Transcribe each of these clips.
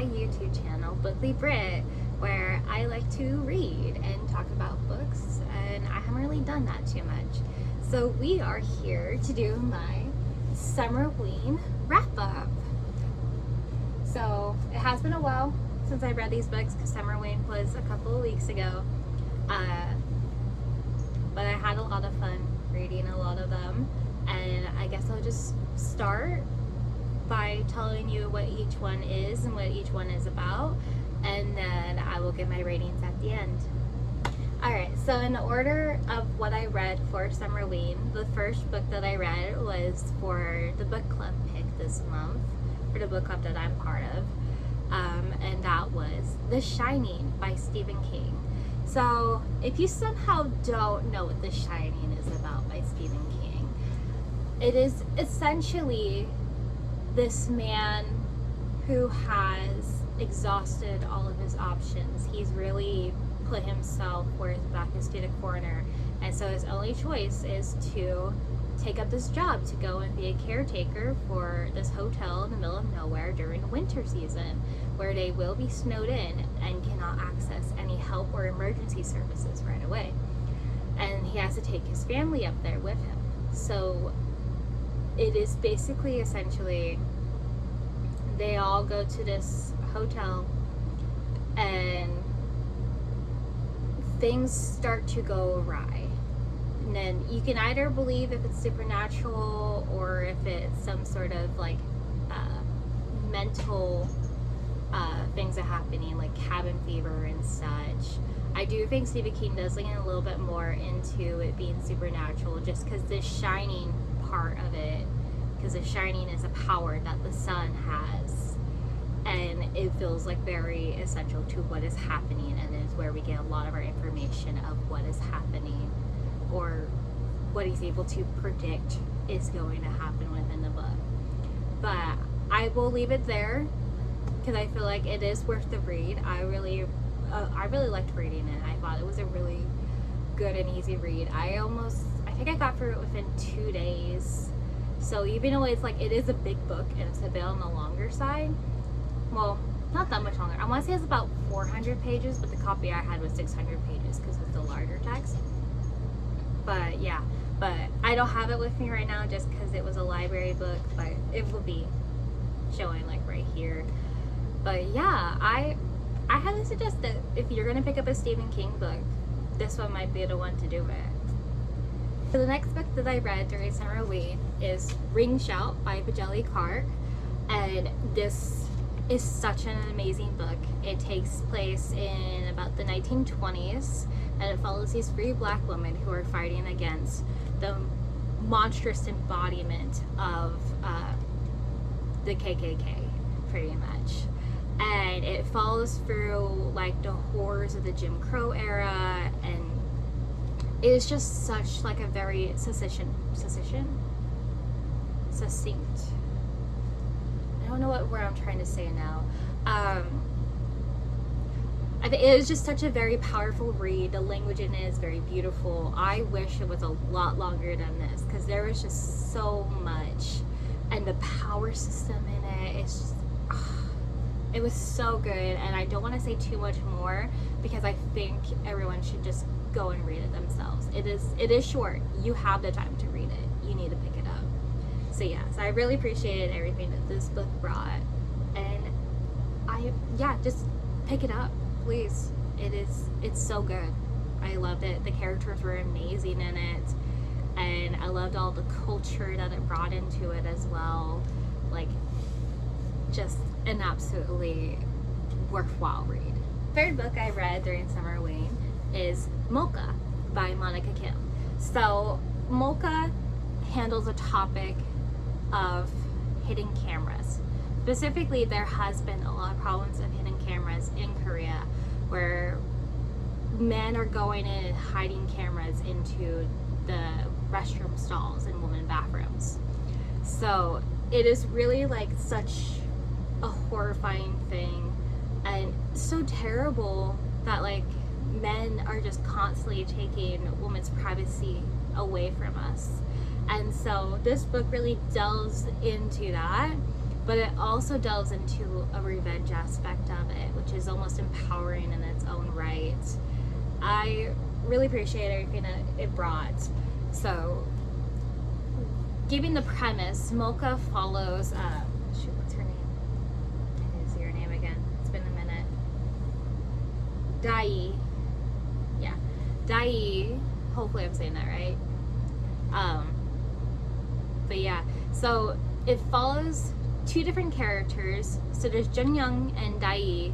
my YouTube channel, Bookly.Brittt, where I like to read and talk about books, and I haven't really done that too much. So we are here to do my Summerween wrap-up. So it has been a while since I read these books because Summerween was a couple of weeks ago, but I had a lot of fun reading a lot of them, and I guess I'll just start by telling you what each one is and what each one is about, and then I will give my ratings at the end. Alright, so in order of what I read for Summerween, the first book that I read was for the book club pick this month, for the book club that I'm part of, and that was The Shining by Stephen King. So if you somehow don't know what The Shining is about by Stephen King, it is essentially this man who has exhausted all of his options. He's really put himself where his back is to the corner, and so his only choice is to take up this job to go and be a caretaker for this hotel in the middle of nowhere during winter season, where they will be snowed in and cannot access any help or emergency services right away. And he has to take his family up there with him. So it is basically essentially they all go to this hotel and things start to go awry. And then you can either believe if it's supernatural or if it's some sort of like mental things are happening, like cabin fever and such. I do think Stephen King does lean a little bit more into it being supernatural, just because the shining part of it, because the shining is a power that the sun has, and it feels like very essential to what is happening, and is where we get a lot of our information of what is happening or what he's able to predict is going to happen within the book. But I will leave it there because I feel like it is worth the read. I really liked reading it. I thought it was a really good and easy read. I think I got through it within 2 days. So even though it's like, it is a big book and it's a bit on the longer side, well, not that much longer. I want to say it's about 400 pages, but the copy I had was 600 pages because it's the larger text. But yeah, but I don't have it with me right now just because it was a library book, but it will be showing like right here. But yeah, I highly suggest that if you're going to pick up a Stephen King book, this one might be the one to do it. So the next book that I read during Summerween is Ring Shout by Bajelli Clark, and this is such an amazing book. It takes place in about the 1920s, and it follows these 3 black women who are fighting against the monstrous embodiment of the KKK, pretty much. And it follows through like the horrors of the Jim Crow era, and it is just such like a very succinct. I don't know what word I'm trying to say now. I think it is just such a very powerful read. The language in it is very beautiful. I wish it was a lot longer than this because there was just so much, and the power system in it, it's just, it was so good. And I don't want to say too much more because I think everyone should just go and read it themselves. It is short. You have the time to read it. You need to pick it up. So yeah, so I really appreciated everything that this book brought, and just pick it up, please. It's so good. I loved it. The characters were amazing in it, and I loved all the culture that it brought into it as well. Like, just an absolutely worthwhile read. Third book I read during Summerween is Mocha by Monica Kim. So Mocha handles a topic of hidden cameras. Specifically, there has been a lot of problems of hidden cameras in Korea, where men are going in and hiding cameras into the restroom stalls in women bathrooms. So it is really like such a horrifying thing, and so terrible that like men are just constantly taking women's privacy away from us. And so this book really delves into that, but it also delves into a revenge aspect of it, which is almost empowering in its own right. I really appreciate everything that it brought. So, giving the premise, Mocha follows, what's her name? I didn't see her name again. It's been a minute. Dai. Yeah. Dai. Hopefully I'm saying that right. But yeah, so it follows two different characters. So there's Jungyoung and Dai.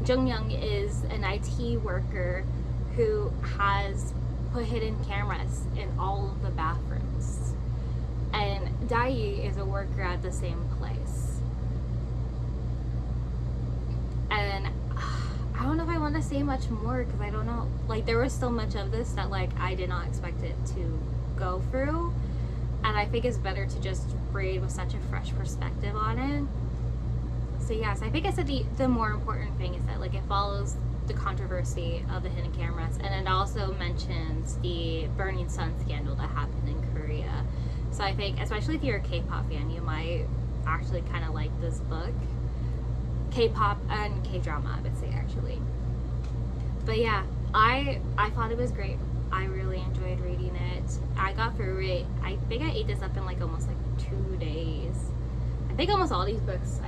Jungyoung is an IT worker who has put hidden cameras in all of the bathrooms. And Dai is a worker at the same place. And I don't know if I want to say much more because I don't know. Like, there was so much of this that, like, I did not expect it to go through. And I think it's better to just read with such a fresh perspective on it. So yes, I think I said the more important thing is that, like, it follows the controversy of the hidden cameras, and it also mentions the Burning Sun scandal that happened in Korea. So I think, especially if you're a K-pop fan, you might actually kind of like this book. K-pop and K-drama, I would say, actually. But yeah, I thought it was great. I really enjoyed reading it. I got through it. I think I ate this up in like almost like 2 days. I think almost all these books,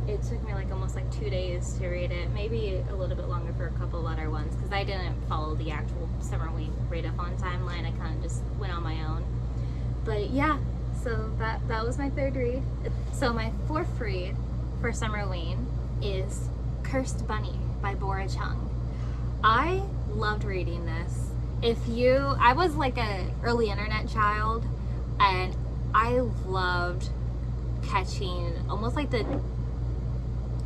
it took me like almost like 2 days to read it. Maybe a little bit longer for a couple other ones because I didn't follow the actual Summerween read-a-thon timeline. I kind of just went on my own. But yeah, so that was my third read. So my fourth read for Summerween is Cursed Bunny by Bora Chung. I loved reading this. I was like an early internet child, and I loved catching almost like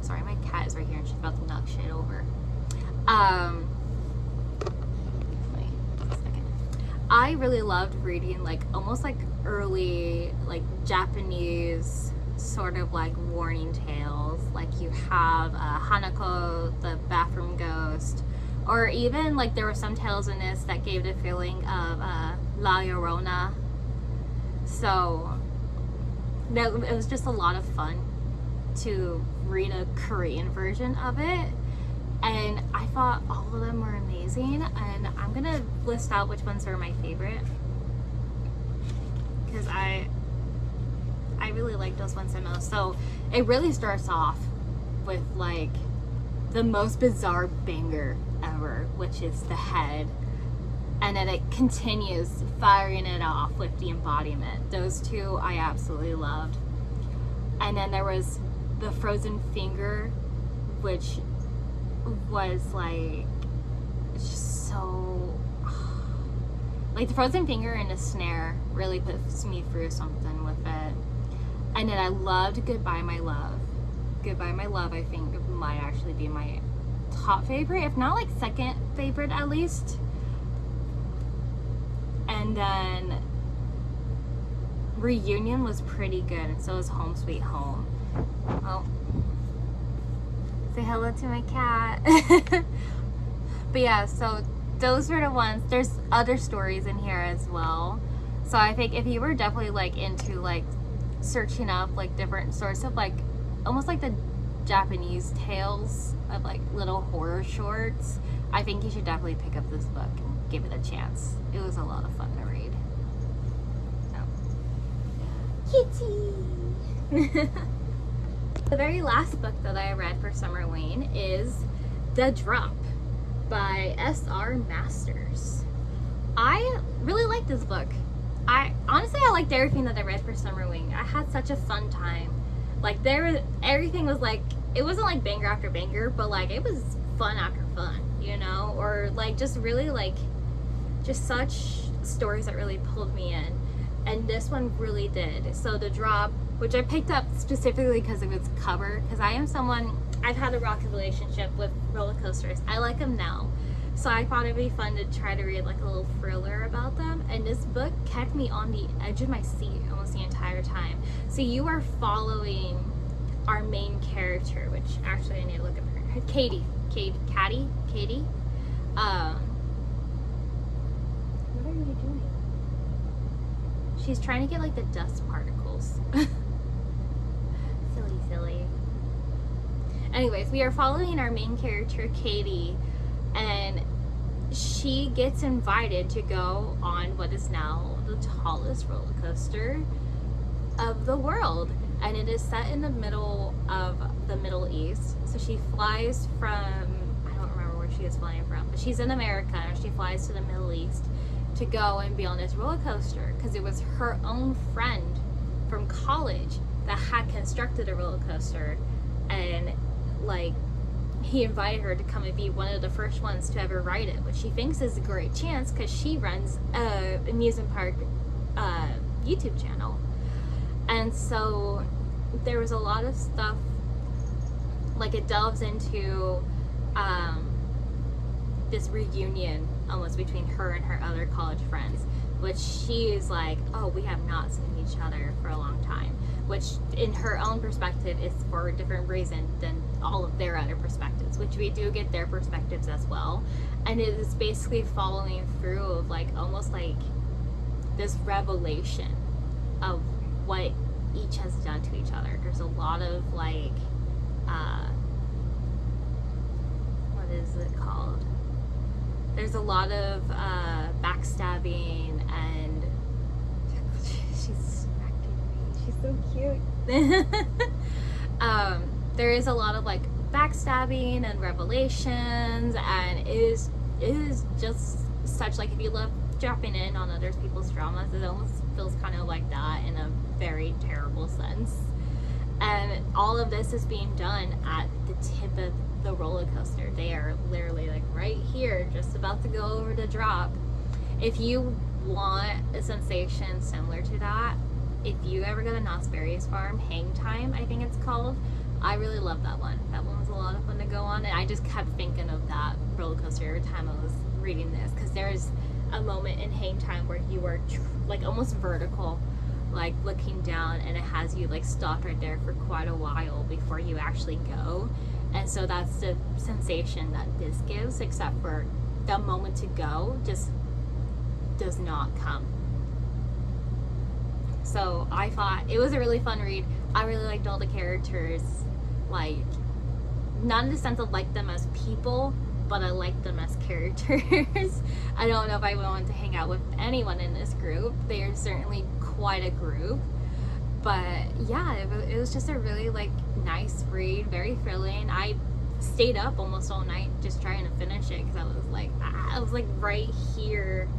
sorry, my cat is right here and she's about to knock shit over. Wait a second. I really loved reading like almost like early like Japanese sort of like warning tales. Like you have Hanako, the bathroom ghost, or even like there were some tales in this that gave the feeling of La Llorona. So it was just a lot of fun to read a Korean version of it, and I thought all of them were amazing, and I'm gonna list out which ones are my favorite because I really like those ones the most. So it really starts off with like the most bizarre banger ever, which is the head, and then it continues firing it off with the embodiment. Those two I absolutely loved. And then there was the frozen finger, which was like just so like the frozen finger and the snare really puts me through something with it. And then I loved Goodbye My Love. Goodbye My Love, I think might actually be my top favorite, if not like second favorite at least. And then Reunion was pretty good, and so was Home Sweet Home. Oh, say hello to my cat. But yeah, so those were the ones. There's other stories in here as well. So I think if you were definitely like into like searching up like different sorts of like almost like the Japanese tales of like little horror shorts, I think you should definitely pick up this book and give it a chance. It was a lot of fun to read. Kitty! The very last book that I read for Summerween is The Drop by S.R. Masters. I really like this book. I liked everything that I read for Summerween. I had such a fun time. Like everything was like, it wasn't like banger after banger, but like it was fun after fun, you know? Or like just really like, just such stories that really pulled me in. And this one really did. So The Drop, which I picked up specifically because of its cover, because I am someone, I've had a rocky relationship with roller coasters. I like them now. So I thought it'd be fun to try to read like a little thriller about them. And this book kept me on the edge of my seat almost the entire time. So you are following our main character, which actually I need to look at her. Katie. What are you doing? She's trying to get like the dust particles. silly. Anyways, we are following our main character, Katie, and she gets invited to go on what is now the tallest roller coaster of the world. And it is set in the middle of the Middle East. So she flies from, I don't remember where she is flying from, but she's in America, and she flies to the Middle East to go and be on this roller coaster because it was her own friend from college that had constructed a roller coaster, and like he invited her to come and be one of the first ones to ever ride it, which she thinks is a great chance because she runs a amusement park YouTube channel. And so there was a lot of stuff, like it delves into this reunion almost between her and her other college friends, which she is like, oh, we have not seen each other for a long time, which in her own perspective is for a different reason than all of their other perspectives, which we do get their perspectives as well. And it is basically following through of like almost like this revelation of what each has done to each other. There's a lot of like what is it called? There's a lot of backstabbing, and she's smacking me. She's so cute. There is a lot of like backstabbing and revelations, and it is just such like, if you love dropping in on other people's dramas, it almost feels kind of like that in a very terrible sense. And all of this is being done at the tip of the roller coaster. They are literally like right here, just about to go over the drop. If you want a sensation similar to that, if you ever go to Knott's Berry's Farm, Hang Time, I think it's called, I really love that one. That one was a lot of fun to go on, and I just kept thinking of that roller coaster every time I was reading this, because there's a moment in Hang Time where you are like almost vertical, like looking down, and it has you like stopped right there for quite a while before you actually go. And so that's the sensation that this gives, except for the moment to go just does not come. So I thought it was a really fun read. I really liked all the characters, like not in the sense of like them as people, but I like them as characters. I don't know if I would want to hang out with anyone in this group. They are certainly quite a group. But yeah, it was just a really like nice read, very thrilling. I stayed up almost all night just trying to finish it because I was like right here.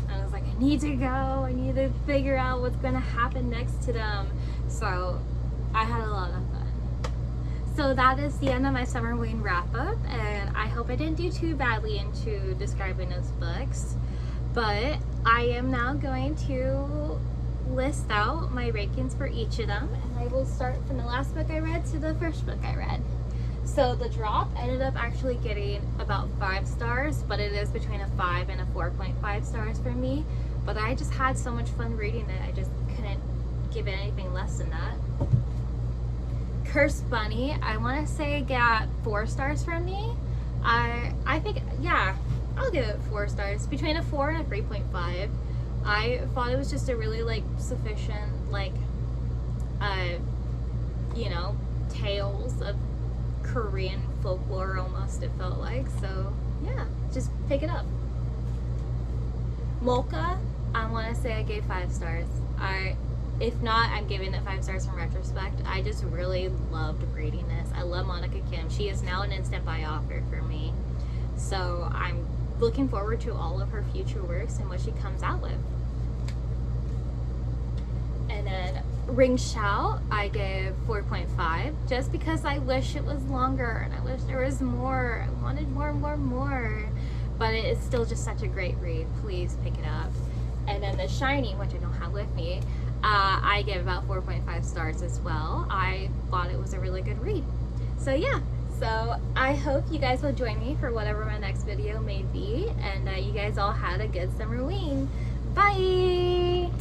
I was like, I need to go. I need to figure out what's going to happen next to them. So I had a lot of fun. So that is the end of my Summerween wrap up, and I hope I didn't do too badly into describing those books. But I am now going to list out my rankings for each of them, and I will start from the last book I read to the first book I read. So The Drop ended up actually getting about 5 stars, but it is between a 5 and a 4.5 stars for me. But I just had so much fun reading it, I just couldn't give it anything less than that. Cursed Bunny, I want to say got 4 stars from me. I think, yeah, I'll give it 4 stars, between a 4 and a 3.5. I thought it was just a really like sufficient like you know, tales of Korean folklore almost, it felt like. So yeah, just pick it up. Mocha, I want to say I gave 5 stars. If not, I'm giving it 5 stars from retrospect. I just really loved reading this. I love Monica Kim. She is now an instant buy author for me, so I'm looking forward to all of her future works and what she comes out with. And then Ring Shout, I gave 4.5, just because I wish it was longer and I wish there was more. I wanted more. But it is still just such a great read. Please pick it up. And then The Shining, which I don't have with me, I gave about 4.5 stars as well. I thought it was a really good read. So yeah. So I hope you guys will join me for whatever my next video may be, and you guys all had a good Summerween. Bye!